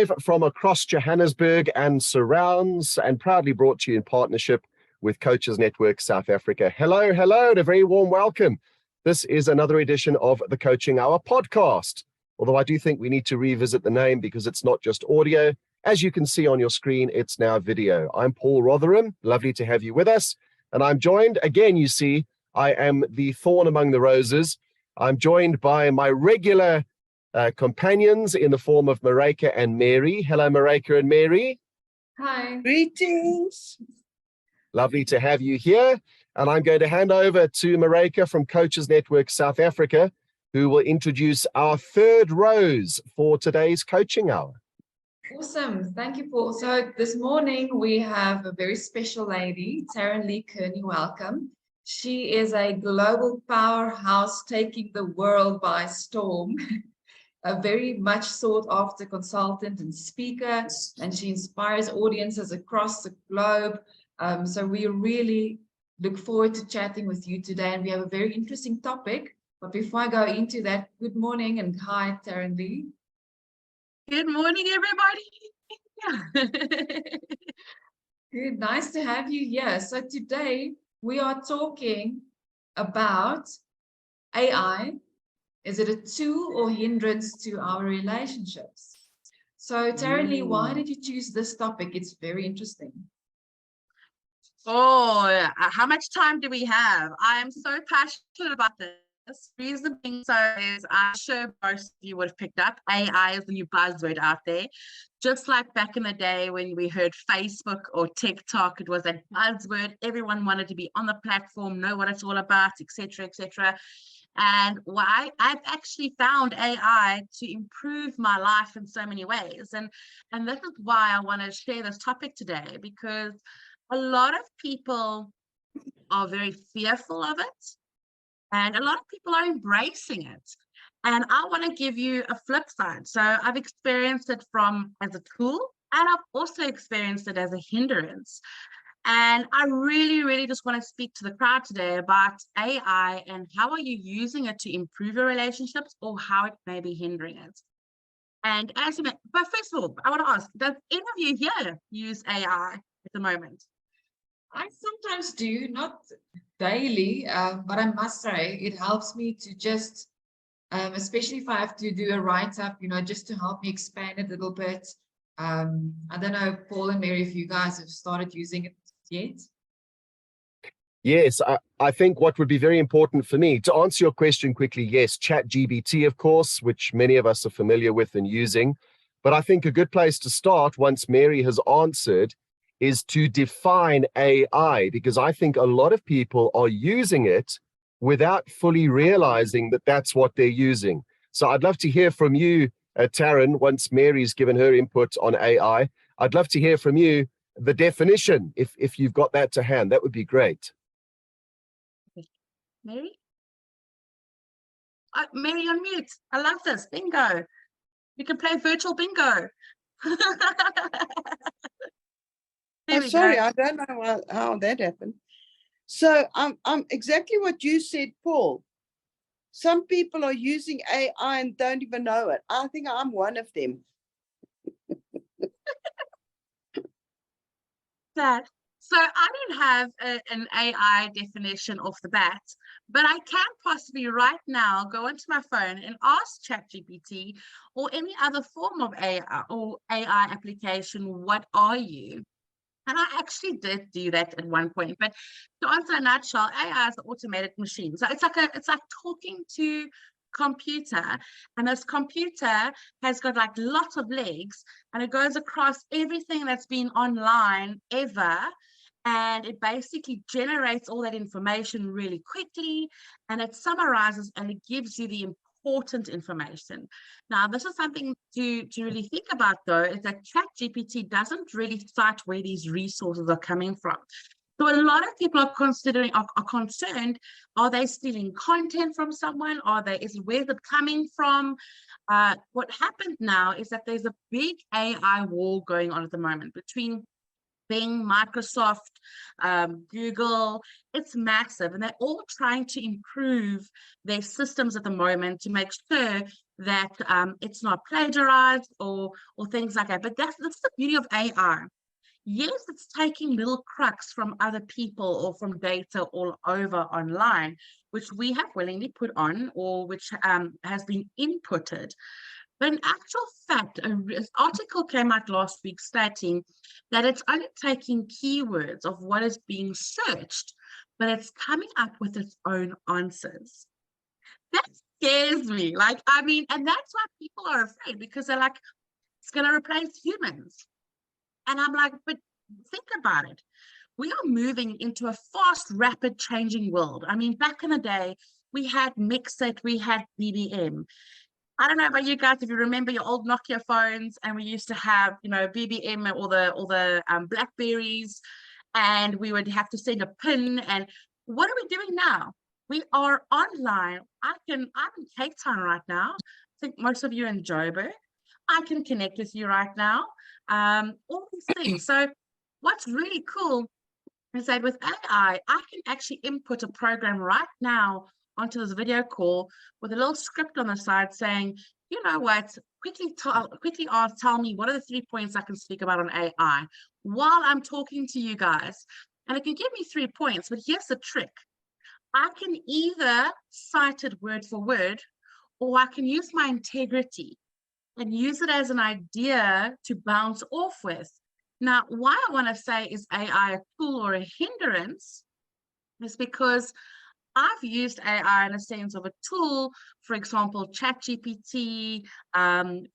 live from across Johannesburg and surrounds, and proudly brought to you in partnership with Coaches Network South Africa. Hello, hello, and a very warm welcome. This is another edition of the Coaching Hour podcast. Although I do think we need to revisit the name because it's not just audio. As you can see on your screen, it's now video. I'm Paul Rotherham. Lovely to have you with us. And I'm joined, again, you see, I am the thorn among the roses. I'm joined by my regular companions in the form of Marika and Mary. Hello, Marika and Mary. Hi. Greetings. Lovely to have you here. And I'm going to hand over to Marika from Coaches Network South Africa, who will introduce our third rose for today's coaching hour. Awesome. Thank you, Paul. So this morning we have a very special lady, Taryn-lee Kearney. Welcome. She is a global powerhouse taking the world by storm. A very much sought after consultant and speaker, and she inspires audiences across the globe. So we really look forward to chatting with you today, and we have a very interesting topic. But before I go into that, good morning and hi, Taryn-lee. Good morning, everybody. Good, nice to have you here. So today we are talking about AI. Is it a tool or hindrance to our relationships? So Taryn-lee, why did you choose this topic? It's very interesting. Oh, how much time do we have? I am so passionate about this. Reason being so is I'm sure most of you would have picked up AI is the new buzzword out there. Just like back in the day when we heard Facebook or TikTok, it was a buzzword. Everyone wanted to be on the platform, know what it's all about, etc., etc. And why I've actually found AI to improve my life in so many ways. And this is why I want to share this topic today, because a lot of people are very fearful of it. And a lot of people are embracing it. And I want to give you a flip side. So I've experienced it as a tool, and I've also experienced it as a hindrance. And I really, really just want to speak to the crowd today about AI and how are you using it to improve your relationships or how it may be hindering it. And but first of all, I want to ask, does any of you here use AI at the moment? I sometimes do, not daily, but I must say it helps me to just, especially if I have to do a write-up, just to help me expand it a little bit. I don't know, Paul and Mary, if you guys have started using it yet. Yes, I think what would be very important for me, to answer your question quickly, yes, ChatGPT, of course, which many of us are familiar with and using. But I think a good place to start, once Mary has answered, is to define AI, because I think a lot of people are using it without fully realizing that that's what they're using. So I'd love to hear from you, Taryn, once Mary's given her input on AI. I'd love to hear from you the definition, if you've got that to hand. That would be great. Mary? Mary, on mute. I love this. Bingo. You can play virtual bingo. Oh, sorry, I don't know how that happened. So I'm exactly what you said, Paul. Some people are using AI and don't even know it. I think I'm one of them. So I don't have an AI definition off the bat, but I can possibly right now go onto my phone and ask ChatGPT or any other form of AI or AI application, what are you? And I actually did do that at one point. But to answer in a nutshell, AI is an automated machine. So it's like talking to computer, and this computer has got like lots of legs, and it goes across everything that's been online ever, and it basically generates all that information really quickly, and it summarizes and it gives you the important information. Now, this is something to really think about, though, is that ChatGPT doesn't really cite where these resources are coming from. So a lot of people are concerned, are they stealing content from someone? Where's it coming from? What happened now is that there's a big AI war going on at the moment between Bing, Microsoft, Google. It's massive, and they're all trying to improve their systems at the moment to make sure that it's not plagiarized or things like that. But that's the beauty of AI. Yes, it's taking little crux from other people or from data all over online, which we have willingly put on or which has been inputted. But in actual fact, an article came out last week stating that it's only taking keywords of what is being searched, but it's coming up with its own answers. That scares me. Like, I mean, and that's why people are afraid, because they're like, it's going to replace humans. And I'm like, but think about it. We are moving into a fast, rapid changing world. I mean, back in the day, we had Mixit, we had BBM. I don't know about you guys, if you remember your old Nokia phones, and we used to have, you know, BBM or the Blackberries, and we would have to send a pin. And what are we doing now? We are online. I'm in Cape Town right now. I think most of you are in Joburg. I can connect with you right now. All these things. So what's really cool is that with AI, I can actually input a program right now onto this video call with a little script on the side saying, you know what, quickly tell me what are the 3 points I can speak about on AI while I'm talking to you guys. And it can give me 3 points, but here's the trick. I can either cite it word for word, or I can use my integrity and use it as an idea to bounce off with. Now, why I want to say is AI a tool or a hindrance is because I've used AI in a sense of a tool, for example, ChatGPT,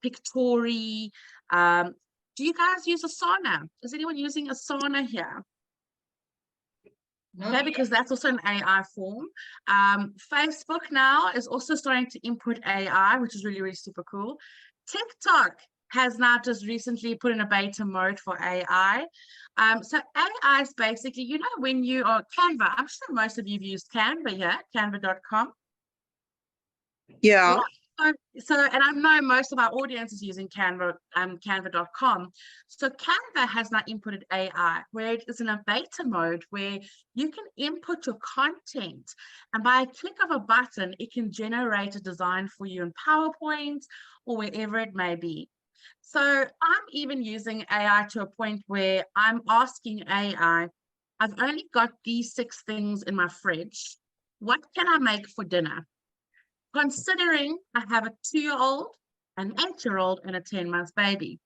Pictory. Do you guys use Asana? Is anyone using Asana here? No. Okay, because that's also an AI form. Facebook now is also starting to input AI, which is really, really super cool. TikTok has now just recently put in a beta mode for AI. So AI is basically, you know, when you are Canva, I'm sure most of you have used Canva here, canva.com. Yeah. So, and I know most of our audience is using Canva, canva.com. So Canva has now inputted AI, where it is in a beta mode where you can input your content, and by a click of a button, it can generate a design for you in PowerPoint or wherever it may be. So I'm even using AI to a point where I'm asking AI, I've only got these 6 things in my fridge. What can I make for dinner? Considering I have a 2-year-old, an 8-year-old, and a 10-month baby.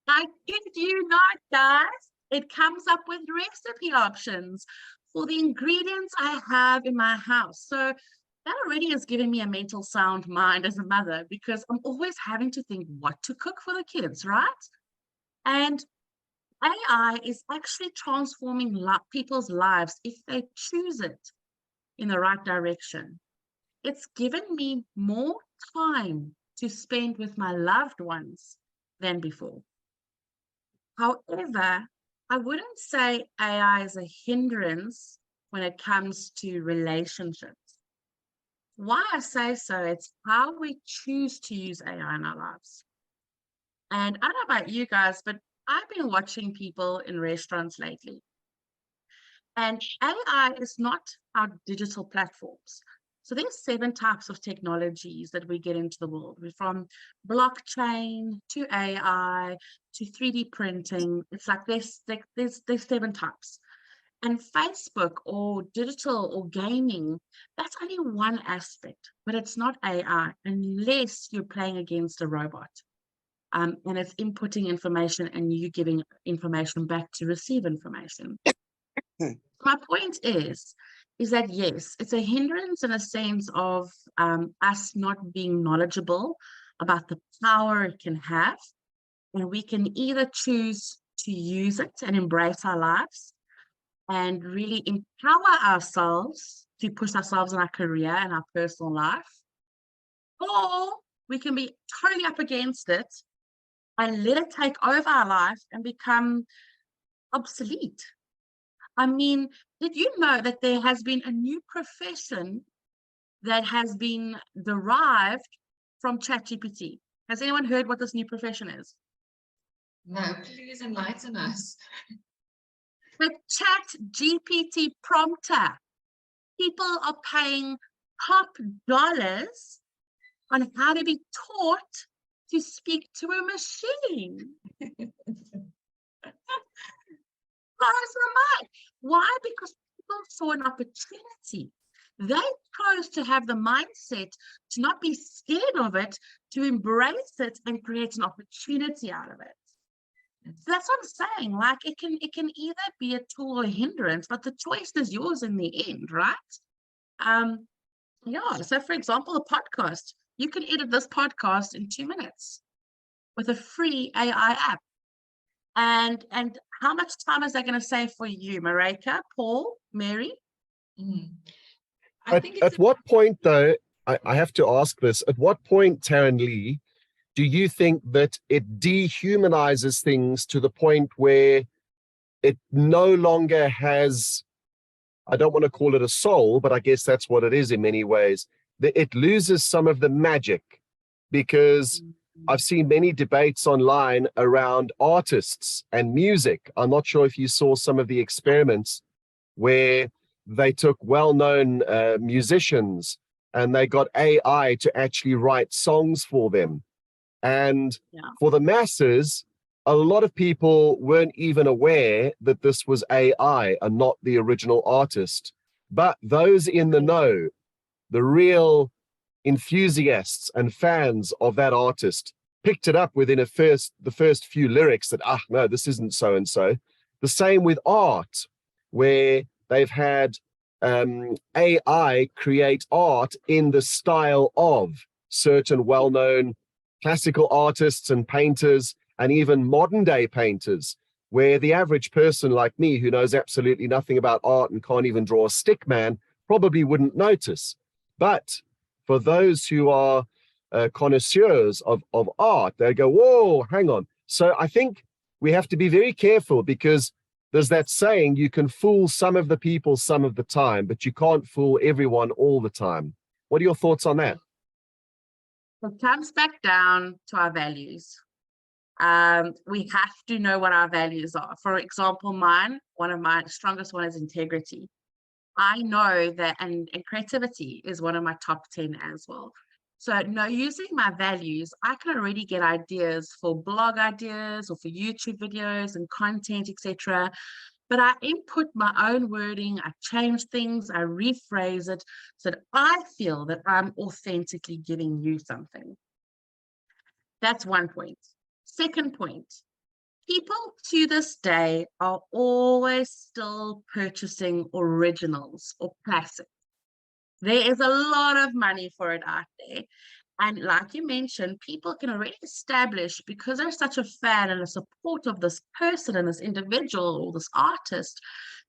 I kid you not, guys. It comes up with recipe options for the ingredients I have in my house. So that already is giving me a mental sound mind as a mother, because I'm always having to think what to cook for the kids, right? And AI is actually transforming people's lives if they choose it in the right direction. It's given me more time to spend with my loved ones than before. However, I wouldn't say AI is a hindrance when it comes to relationships. Why I say so, it's how we choose to use AI in our lives. And I don't know about you guys, but I've been watching people in restaurants lately. And AI is not our digital platforms. So there's 7 types of technologies that we get into the world, from blockchain to AI to 3D printing. It's like there's 7 types. And Facebook or digital or gaming, that's only one aspect, but it's not AI unless you're playing against a robot. And it's inputting information and you giving information back to receive information. My point is that yes, it's a hindrance in a sense of us not being knowledgeable about the power it can have, and we can either choose to use it and embrace our lives and really empower ourselves to push ourselves in our career and our personal life, or we can be totally up against it and let it take over our life and become obsolete. I mean, did you know that there has been a new profession that has been derived from ChatGPT? Has anyone heard what this new profession is? No, please enlighten us. The ChatGPT prompter. People are paying top dollars on how to be taught to speak to a machine. Blows my mind. Why? Because people saw an opportunity. They chose to have the mindset to not be scared of it, to embrace it and create an opportunity out of it. So that's what I'm saying. Like it can either be a tool or a hindrance, but the choice is yours in the end, right? Yeah. So for example, a podcast. You can edit this podcast in 2 minutes with a free AI app. And how much time is that going to save for you, Marika, Paul, Mary? At what point, though, I have to ask this, at what point, Taryn-lee, do you think that it dehumanizes things to the point where it no longer has, I don't want to call it a soul, but I guess that's what it is in many ways, that it loses some of the magic? Because I've seen many debates online around artists and music. I'm not sure if you saw some of the experiments where they took well-known musicians and they got AI to actually write songs for them. And for the masses, a lot of people weren't even aware that this was AI and not the original artist. But those in the know, the real enthusiasts and fans of that artist, picked it up within the first few lyrics that, no, this isn't so-and-so. The same with art, where they've had AI create art in the style of certain well-known classical artists and painters, and even modern day painters, where the average person like me, who knows absolutely nothing about art and can't even draw a stick man, probably wouldn't notice. But for those who are connoisseurs of art, they go, whoa, hang on. So I think we have to be very careful, because there's that saying, you can fool some of the people some of the time, but you can't fool everyone all the time. What are your thoughts on that? It comes back down to our values. We have to know what our values are. For example, one of my strongest one is integrity. I know that, and creativity is one of my top 10 as well. So using my values, I can already get ideas for blog ideas or for YouTube videos and content, etc. But I input my own wording, I change things, I rephrase it so that I feel that I'm authentically giving you something. That's one point. Second point, people to this day are always still purchasing originals or classics. There is a lot of money for it out there. And like you mentioned, people can already establish, because they're such a fan and a support of this person and this individual or this artist,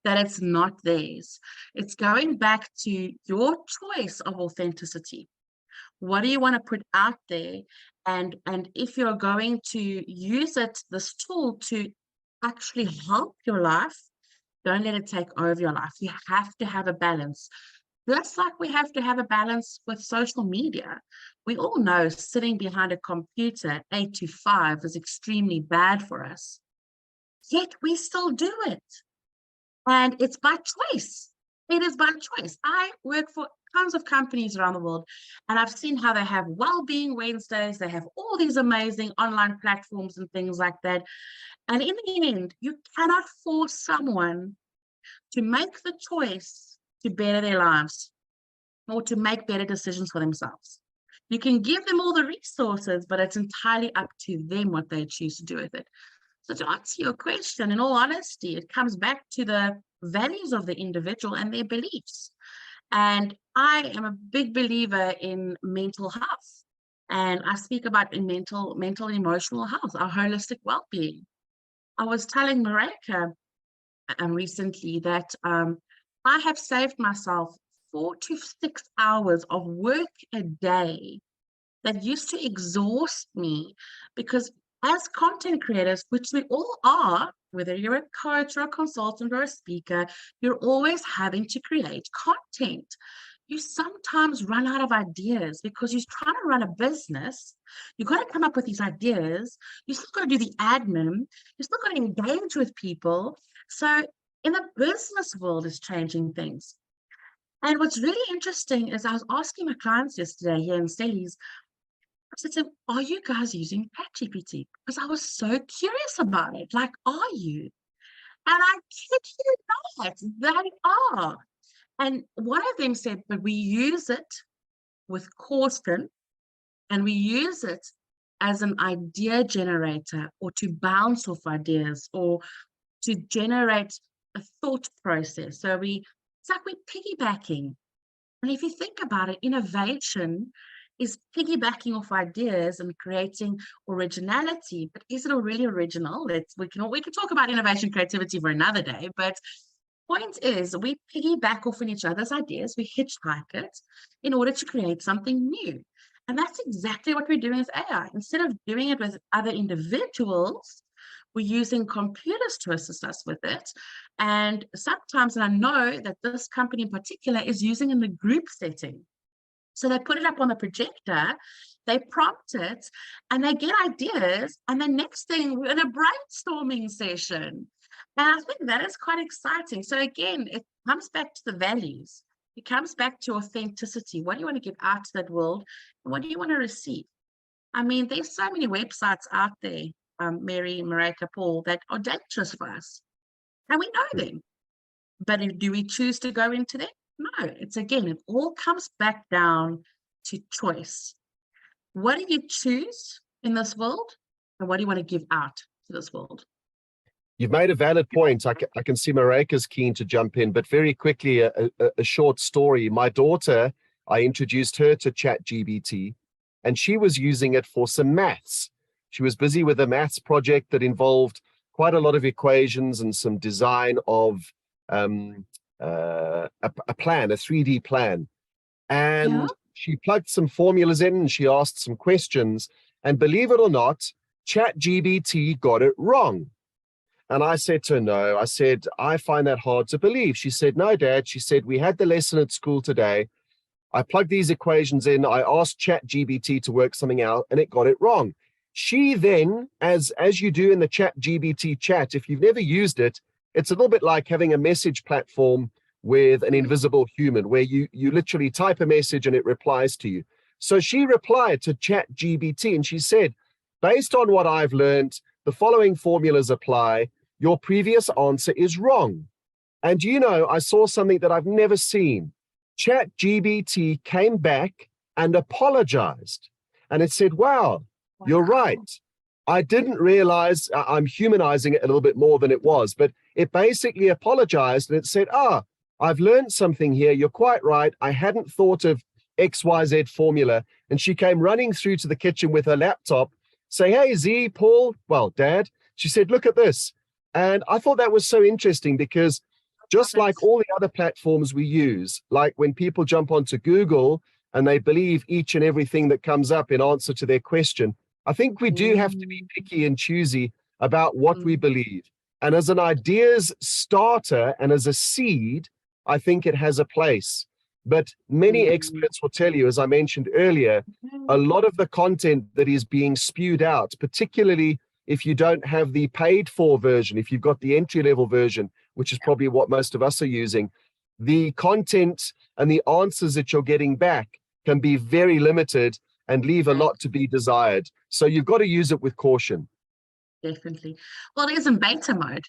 that it's not theirs. It's going back to your choice of authenticity. What do you want to put out there? And if you're going to use this tool to actually help your life, don't let it take over your life. You have to have a balance. Just like we have to have a balance with social media. We all know sitting behind a computer 8 to 5 is extremely bad for us. Yet we still do it. And it's by choice. It is by choice. I work for tons of companies around the world, and I've seen how they have well-being Wednesdays. They have all these amazing online platforms and things like that. And in the end, you cannot force someone to make the choice to better their lives or to make better decisions for themselves. You can give them all the resources, but it's entirely up to them what they choose to do with it. So to answer your question, in all honesty, it comes back to the values of the individual and their beliefs. And I am a big believer in mental health. And I speak about mental and emotional health, our holistic well-being. I was telling Marika recently that I have saved myself 4 to 6 hours of work a day that used to exhaust me, because as content creators, which we all are, whether you're a coach or a consultant or a speaker, you're always having to create content. You sometimes run out of ideas because you're trying to run a business. You've got to come up with these ideas. You still got to do the admin. You still got to engage with people. So in the business world is changing things. And what's really interesting is I was asking my clients yesterday here in Stellies, I said to him, are you guys using ChatGPT? Because I was so curious about it. Like, are you? And I kid you not, they are. And one of them said, but we use it with caution, and we use it as an idea generator, or to bounce off ideas, or to generate a thought process. So it's like we're piggybacking. And if you think about it, innovation is piggybacking off ideas and creating originality. But is it really original? We can talk about innovation, creativity for another day. But point is, we piggyback off on each other's ideas. We hitchhike it in order to create something new. And that's exactly what we're doing with AI. Instead of doing it with other individuals, we're using computers to assist us with it. And sometimes, and I know that this company in particular is using in the group setting. So they put it up on the projector, they prompt it, and they get ideas. And the next thing, we're in a brainstorming session. And I think that is quite exciting. So again, it comes back to the values. It comes back to authenticity. What do you want to give out to that world? And what do you want to receive? I mean, there's so many websites out there, Mary, Marika, Paul, that are dangerous for us. And we know them. But do we choose to go into them? No. It all comes back down to choice. What do you choose in this world? And what do you want to give out to this world? You've made a valid point. I can see Marika's keen to jump in, but very quickly, a short story. My daughter, I introduced her to ChatGPT, and she was using it for some maths. She was busy with a maths project that involved quite a lot of equations and some design of a plan, a 3D plan. And she plugged some formulas in and she asked some questions. And believe it or not, ChatGPT got it wrong. And I said to her, no. I said, I find that hard to believe. She said, no, Dad. She said, we had the lesson at school today. I plugged these equations in. I asked ChatGPT to work something out, and it got it wrong. She then, as you do in the ChatGPT chat, if you've never used it, it's a little bit like having a message platform with an invisible human, where you literally type a message and it replies to you. So she replied to ChatGPT and she said, based on what I've learned, the following formulas apply. Your previous answer is wrong. And I saw something that I've never seen. ChatGPT came back and apologized. And it said, wow, you're right. I didn't realize, I'm humanizing it a little bit more than it was, but it basically apologized and it said, I've learned something here. You're quite right. I hadn't thought of XYZ formula. And she came running through to the kitchen with her laptop saying, hey, Z, Paul, well, Dad. She said, look at this. And I thought that was so interesting because just like all the other platforms we use, like when people jump onto Google and they believe each and everything that comes up in answer to their question, I think we do have to be picky and choosy about what we believe. And as an ideas starter and as a seed, I think it has a place. But many experts will tell you, as I mentioned earlier, a lot of the content that is being spewed out, particularly if you don't have the paid for version, if you've got the entry-level version, which is probably what most of us are using, the content and the answers that you're getting back can be very limited and leave a lot to be desired. So you've got to use it with caution. Definitely. Well, it is in beta mode,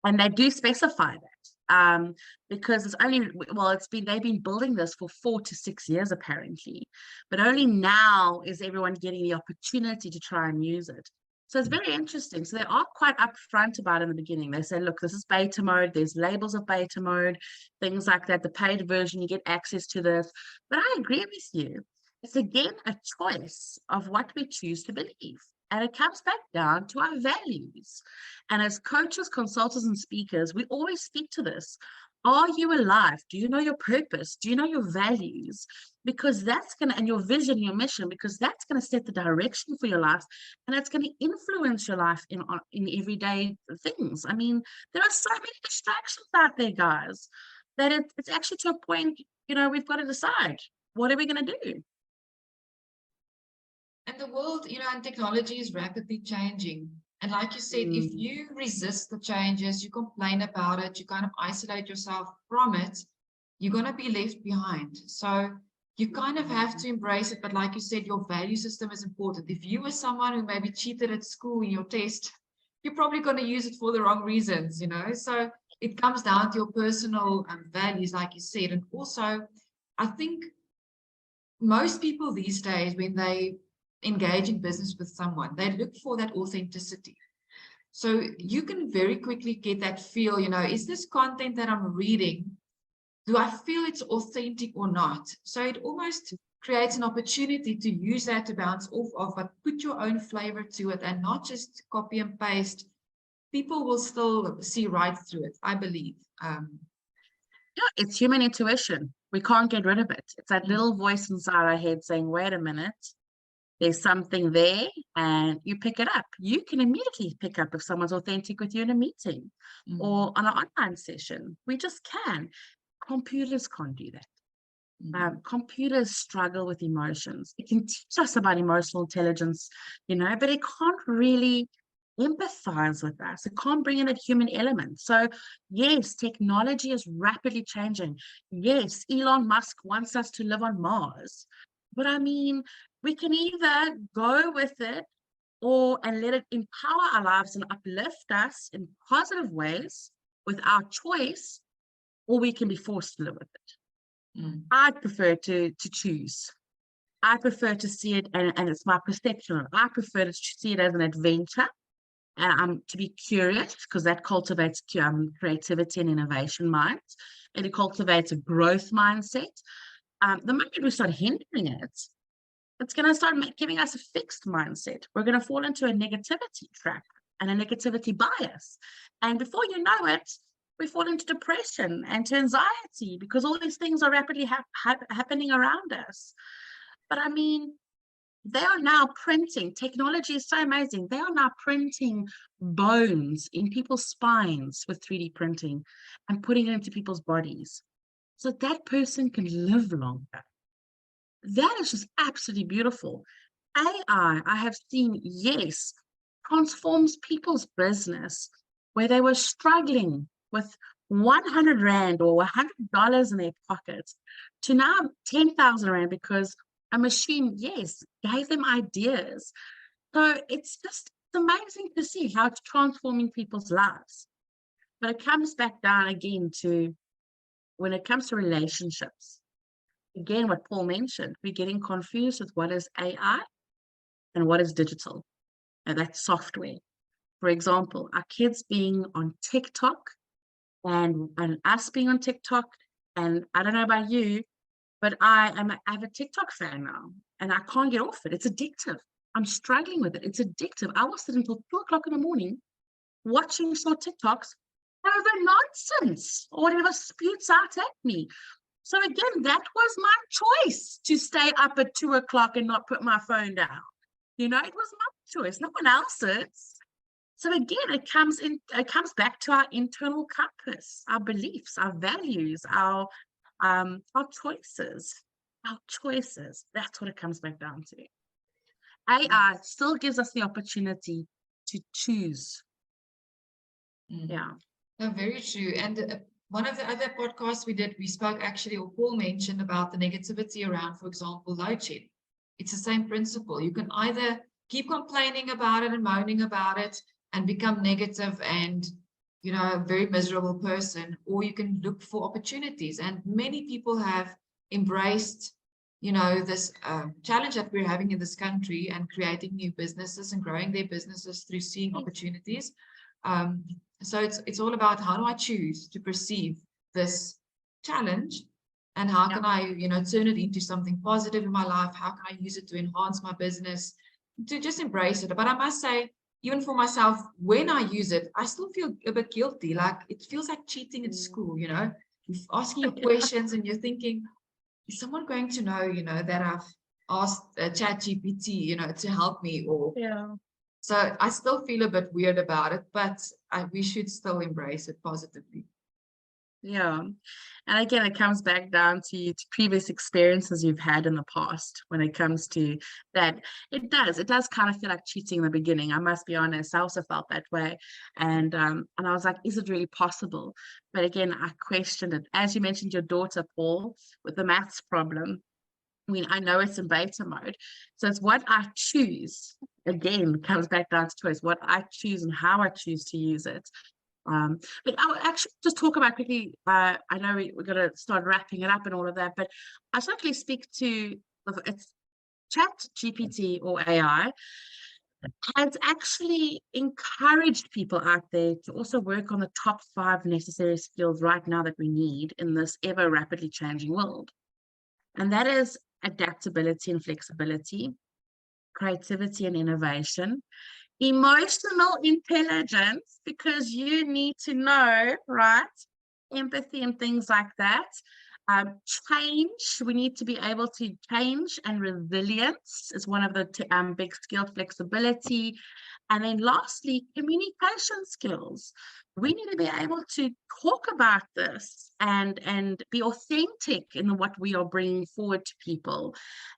and they do specify that because it's only, they've been building this for 4 to 6 years apparently, but only now is everyone getting the opportunity to try and use it. So it's very interesting. So they are quite upfront about it in the beginning. They say, look, this is beta mode. There's labels of beta mode, things like that. The paid version, you get access to this. But I agree with you. It's again a choice of what we choose to believe. And it comes back down to our values. And as coaches, consultants, and speakers, we always speak to this. Are you alive? Do you know your purpose? Do you know your values? Because that's going to, and your vision, your mission, because that's going to set the direction for your life, and it's going to influence your life in everyday things. I mean, there are so many distractions out there, guys, that it's actually to a point, we've got to decide, what are we going to do? And the world, and technology is rapidly changing. And like you said, if you resist the changes, you complain about it, you kind of isolate yourself from it, you're going to be left behind. So you kind of have to embrace it. But like you said, your value system is important. If you were someone who maybe cheated at school in your test, you're probably going to use it for the wrong reasons, you know. So it comes down to your personal values, like you said. And also, I think most people these days, when they engage in business with someone, they look for that authenticity. So you can very quickly get that feel, you know, is this content that I'm reading, do I feel it's authentic or not? So it almost creates an opportunity to use that to bounce off of, but put your own flavor to it and not just copy and paste. People will still see right through it, I believe. Yeah, it's human intuition. We can't get rid of it. It's that little voice inside our head saying, wait a minute, there's something there, and you pick it up. You can immediately pick up if someone's authentic with you in a meeting or on an online session. We just can. Computers can't do that. Computers struggle with emotions. It can teach us about emotional intelligence, you know, but it can't really empathize with us. It can't bring in that human element. So yes, technology is rapidly changing. Yes, Elon Musk wants us to live on Mars. But I mean, we can either go with it and let it empower our lives and uplift us in positive ways with our choice, or we can be forced to live with it. I'd prefer to choose. I prefer to see it, and it's my perception. I prefer to see it as an adventure, and to be curious, because that cultivates creativity and innovation minds, and it cultivates a growth mindset. The moment we start hindering it, it's going to start giving us a fixed mindset. We're going to fall into a negativity trap and a negativity bias, and before you know it, we fall into depression and to anxiety because all these things are rapidly happening around us. But I mean, they are now printing. Technology is so amazing. They are now printing bones in people's spines with 3D printing and putting it into people's bodies so that person can live longer. That is just absolutely beautiful. AI, I have seen, yes, transforms people's business where they were struggling with 100 Rand or $100 in their pockets to now 10,000 Rand because a machine, yes, gave them ideas. So it's amazing to see how it's transforming people's lives. But it comes back down again to when it comes to relationships. Again, what Paul mentioned, we're getting confused with what is AI and what is digital, and that's software. For example, our kids being on TikTok and us being on TikTok, and I don't know about you, but I'm an avid TikTok fan now, and I can't get off it. It's addictive. I'm struggling with it. It's addictive. I will sit until 2 o'clock in the morning watching short TikToks over nonsense or whatever spewts out at me. So again, that was my choice to stay up at 2 o'clock and not put my phone down. You know, it was my choice, no one else's. So again, it comes back to our internal compass, our beliefs, our values, our choices. Our choices. That's what it comes back down to. AI still gives us the opportunity to choose. Yeah. No, very true. And one of the other podcasts we did, we spoke actually, or Paul mentioned about the negativity around, for example, load shedding. It's the same principle. You can either keep complaining about it and moaning about it and become negative and, you know, a very miserable person, or you can look for opportunities. And many people have embraced, you know, this challenge that we're having in this country and creating new businesses and growing their businesses through seeing opportunities. So it's all about how do I choose to perceive this challenge and how can I, you know, turn it into something positive in my life? How can I use it to enhance my business, to just embrace it? But I must say, even for myself, when I use it, I still feel a bit guilty. Like it feels like cheating in school, you know, you're asking your questions and you're thinking, is someone going to know, you know, that I've asked ChatGPT, you know, to help me? Or so I still feel a bit weird about it, but we should still embrace it positively. Yeah. And again, it comes back down to previous experiences you've had in the past when it comes to that. It does kind of feel like cheating in the beginning. I must be honest. I also felt that way. And I was like, is it really possible? But again, I questioned it. As you mentioned, your daughter, Paul, with the maths problem. I know it's in beta mode. So it's what I choose. Again, comes back down to choice, what I choose and how I choose to use it. But I'll actually just talk about quickly, I know we're going to start wrapping it up and all of that, but I'll certainly speak to it's Chat GPT or AI has actually encouraged people out there to also work on the top 5 necessary skills right now that we need in this ever rapidly changing world. And that is adaptability and flexibility, creativity and innovation, emotional intelligence, because you need to know, right? Empathy and things like that. Change, we need to be able to change, and resilience is one of the big skills, flexibility. And then lastly, communication skills. We need to be able to talk about this and be authentic in what we are bringing forward to people.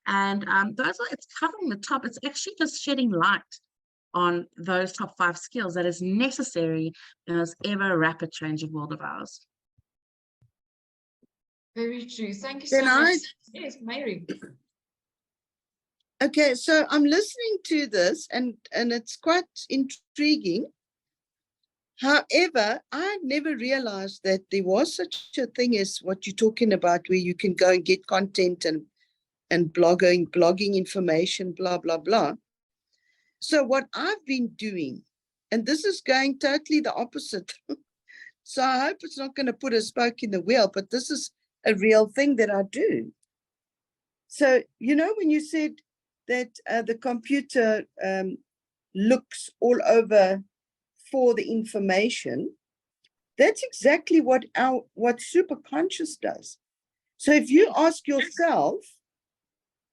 And it's covering the top. It's actually just shedding light on those top 5 skills that is necessary in this ever rapid changing world of ours. Very true. Thank you so much. Yes, Mary. Okay, so I'm listening to this and it's quite intriguing. However, I never realized that there was such a thing as what you're talking about, where you can go and get content and blogging information, blah, blah, blah. So what I've been doing, and this is going totally the opposite. So I hope it's not going to put a spoke in the wheel, but this is a real thing that I do. So, when you said that the computer looks all over for the information, that's exactly what superconscious does. So if you ask yourself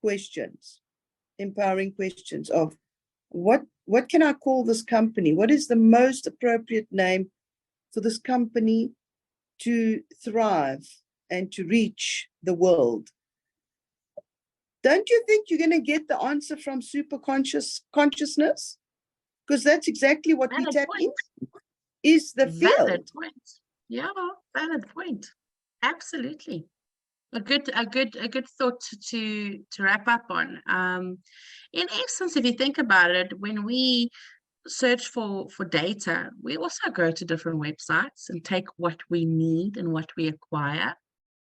questions, empowering questions of what can I call this company? What is the most appropriate name for this company to thrive and to reach the world? Don't you think you're going to get the answer from consciousness? Because that's exactly what we tap into, is the field. Valid point. Yeah, valid point. Absolutely. A good thought to wrap up on. In essence, if you think about it, when we search for data, we also go to different websites and take what we need and what we acquire,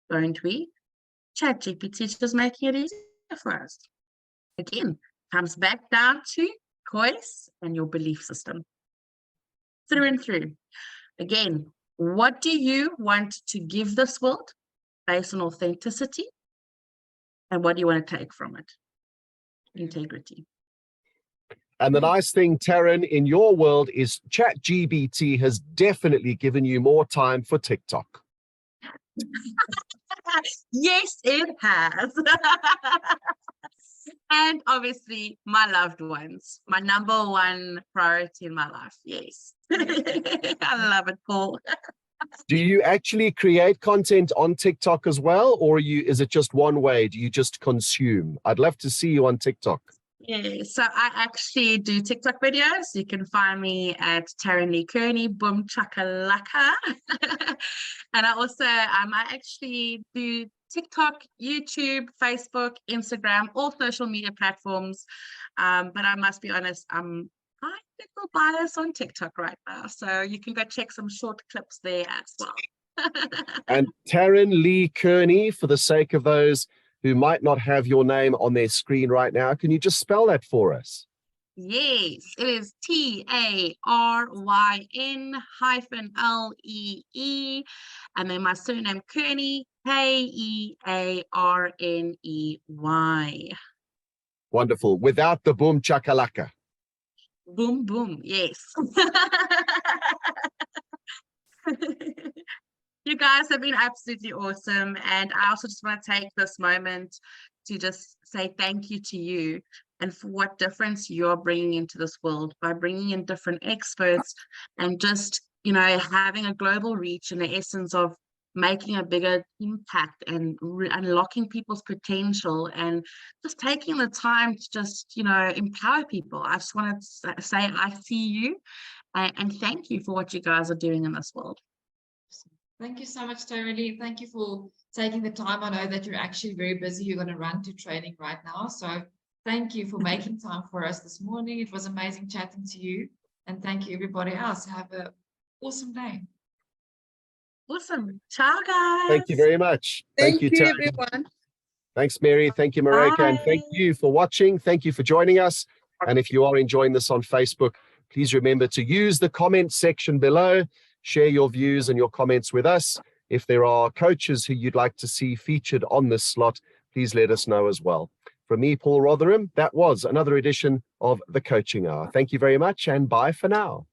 don't we? ChatGPT is just making it easier for us. Again, comes back down to choice and your belief system. Through and through. Again, what do you want to give this world based on authenticity? And what do you want to take from it? Integrity. And the nice thing, Taryn, in your world is ChatGPT has definitely given you more time for TikTok. Yes, it has. And obviously, my loved ones, my number 1 priority in my life. Yes. I love it, Paul. Do you actually create content on TikTok as well, or is it just one way? Do you just consume? I'd love to see you on TikTok. Yeah, so I actually do TikTok videos. You can find me at Taryn-lee Kearney, Boomchakalaka. And I also, I actually do TikTok, YouTube, Facebook, Instagram, all social media platforms. But I must be honest, I'm a little biased on TikTok right now. So you can go check some short clips there as well. And Taryn-lee Kearney, for the sake of those who might not have your name on their screen right now, can you just spell that for us? Yes, it is TARYN-LEE, and then my surname Kearney, KEARNEY. Wonderful. Without the Boomchakalaka. Boom, boom, yes. You guys have been absolutely awesome. And I also just want to take this moment to just say thank you to you and for what difference you're bringing into this world by bringing in different experts and just, having a global reach in the essence of making a bigger impact and unlocking people's potential and just taking the time to just, empower people. I just want to say I see you and thank you for what you guys are doing in this world. Thank you so much, Taryn-lee. Thank you for taking the time. I know that you're actually very busy. You're going to run to training right now. So thank you for making time for us this morning. It was amazing chatting to you. And thank you, everybody else. Have an awesome day. Awesome. Ciao, guys. Thank you very much. Thank you, Taryn. everyone. Thanks, Mary. Thank you, Marika. And thank Bye. you for watching. Thank you for joining us. And if you are enjoying this on Facebook, please remember to use the comment section below. Share your views and your comments with us. If there are coaches who you'd like to see featured on this slot, please let us know as well. From me, Paul Rotherham, that was another edition of the Coaching Hour. Thank you very much and bye for now.